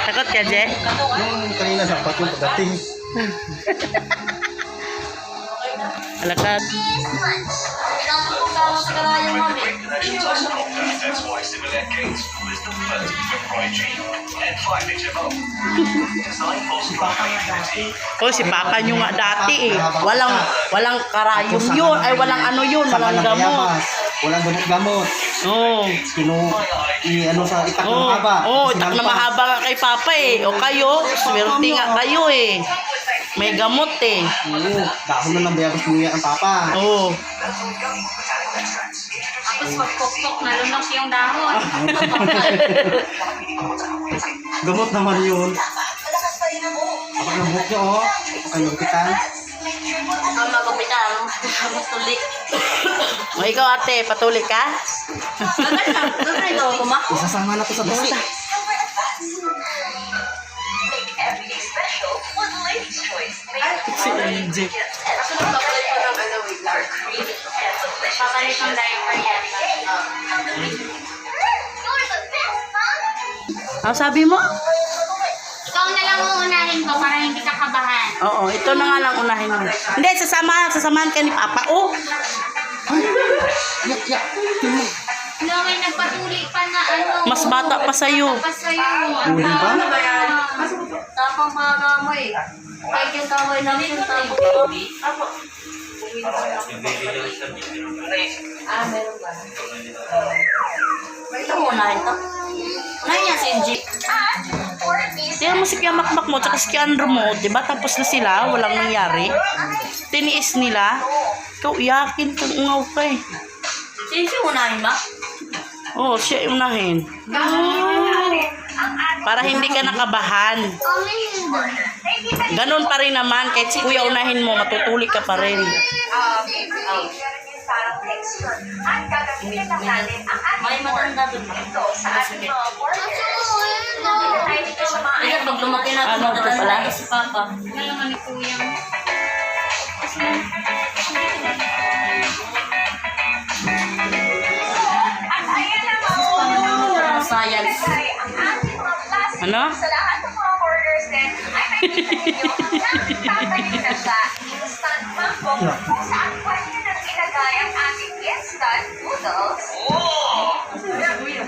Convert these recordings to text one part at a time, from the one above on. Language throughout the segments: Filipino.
Takot ka, Je? Yung kanina dapat yung pagdating. Alakad. Oh, si Papa nyo nga dati eh. Walang karayom yun. Ay, walang ano yun. Walang gamot. Walang gamot-gamot. Oo. Ano sa itak na mahaba. Oo, itak na mahaba nga kay Papa eh. O kayo, swerte nga kayo eh. May gamot eh. Oo, dahon na ng bayabas niya ang Papa. Oo. Tapos pagpukpok, nalunok yung dahon. Gamot naman yun. Kapag nabuk nyo, oh. Kapag nagupitan. Ang magupitan, tulik. O ikaw ate, patuloy ka? Isasama na to sa tuli. Si Egypt. Papalit yung diaper yan. Ang sabi mo? Ikaw na lang uunahin ko para hindi ka kabahan. Oo, ito na nga lang unahin mo. Hindi, sasamahan ka ni Papa. Oh! Yak. Tingnan. No, may nagpatuli pa na ano. Mas bata pa sa'yo. Pa sa'yo. Uli ba? Tapang mga mo eh. Kahit yung kaway namin yung tapang. Apo. Meron ba? Ito mo unahin to. Unahin niya si Jeep. Tingnan mo si Kia Makmak mo, tsaka si Kia Andrew mo, diba? Tapos na sila, walang nangyari. Tiniis nila. Ikaw, iyakin kang ungaw ka eh. Sino unahin ba? Oo, siya unahin. Para hindi ka nakabahan. Ganon pa rin naman, kahit si Kuya unahin mo, matutuli ka pa rin. May matanda doon. Ito, pag lumaki na Ano ito pala? si Papa. Ngayon ni Kuya. Science. Ano? Sa lahat ng mga orders din, ay may pinagin na siya. Instant mango, kung saan pwede nang ilagay ang ating instant noodles. Sige,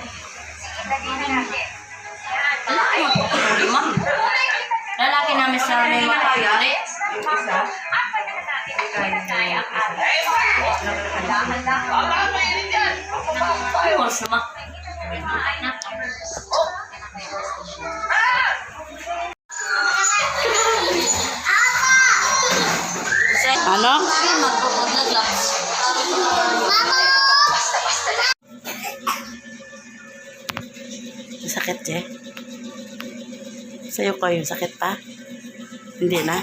lagyan na natin. Lalaki namin sa may makayari. At pwede na natin ilagay ang ating Ayos naman. Ano? Sakit, Je? Sa'yo ko yung sakit pa? Hindi na?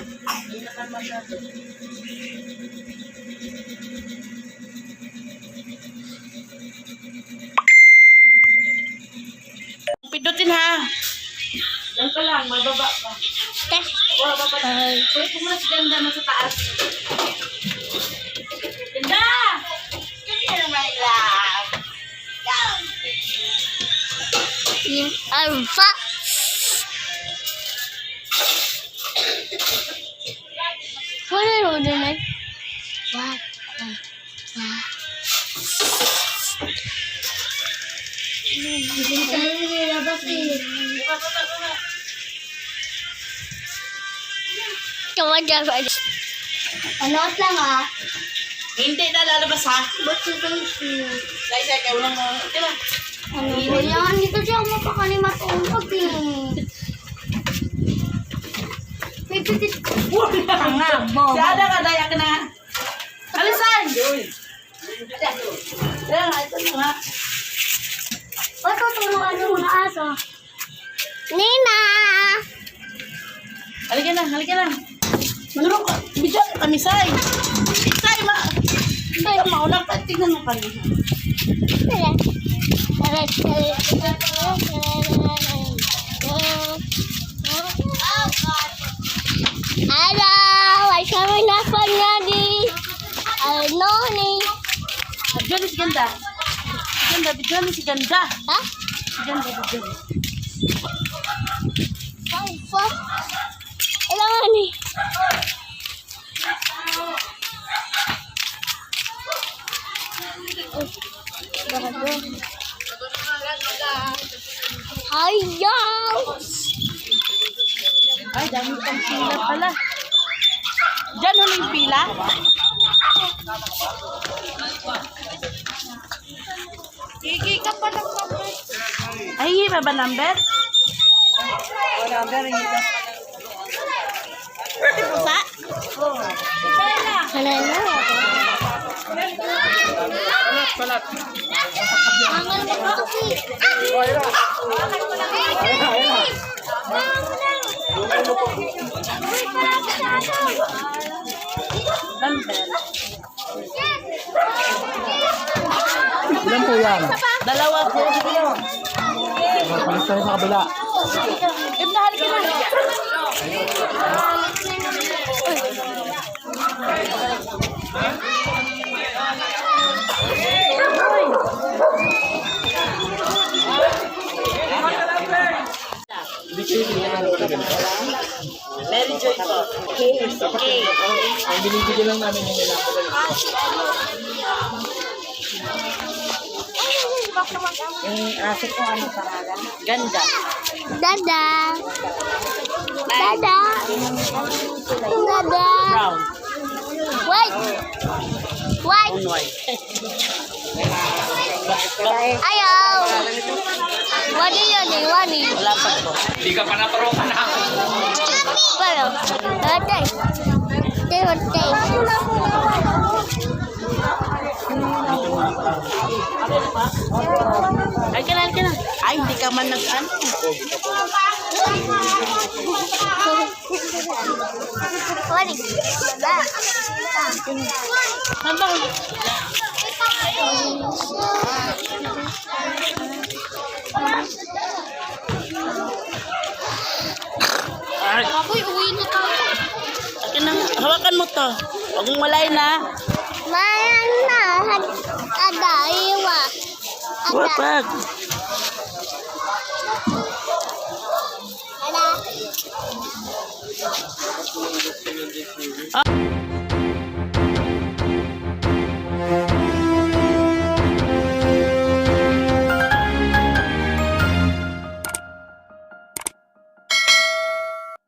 Pindutin ha! Yan pa lang, may baba pa. Wala pa pa. Pwede mo na si Ganda mo sa taas. Ganda! Come here, my love. Yung alpha. What are you doing? What? Ano lang ah? Hindi na lalabas ha? Ba't si Casey? Say, kayo lang mo. Diba? Ano ba yan? Hindi kasi ako mapakalimatulog eh. May pitit. Tanga, bobo. Si Ada ka, daya ka na. Alisan! Yan, ito na nga. O, tuturuan yung mga aso. Nina! Halika lang. Manuro ka. Bidyan ka kami, Say. Say, Hindi, maunang ka. Tingnan mo kami. Hello! Ay kami na panyadi! Ano ni? Bidyan si Ganda. Bidyan si Ganda. Ha? Si Ganda, bidyan. Kailangan eh. Ayaw! Ay, dami pang pila pala. Diyan huling pila? Gigi ka pa ng number. Ay, hindi pa ba number? Pwede po sa? Halala. Angal mo kasi. Number. Ilan po yan? Dalawa po. Palis tayo sa kabila. Imdahal ka na. Mary Joy po. Okay. Ang binibigyan lang namin yung nila. Yung aso ko, ano pangalan? Ganda. Dada. Dada. Dada. Brown. Wait. Wait. On white. Ayaw. Wani yun eh, wani. Wala pa po. Pero, dada. Dada. Ay, kailan ka na? Ay, hindi ka man nag-ano. Wani. Handa. Ay, Ako'y uwi na tayo. akin na. Hawakan mo to. Huwag mong malay na. Mayan na. Ada, iwa. Wapag. Ada. Ah.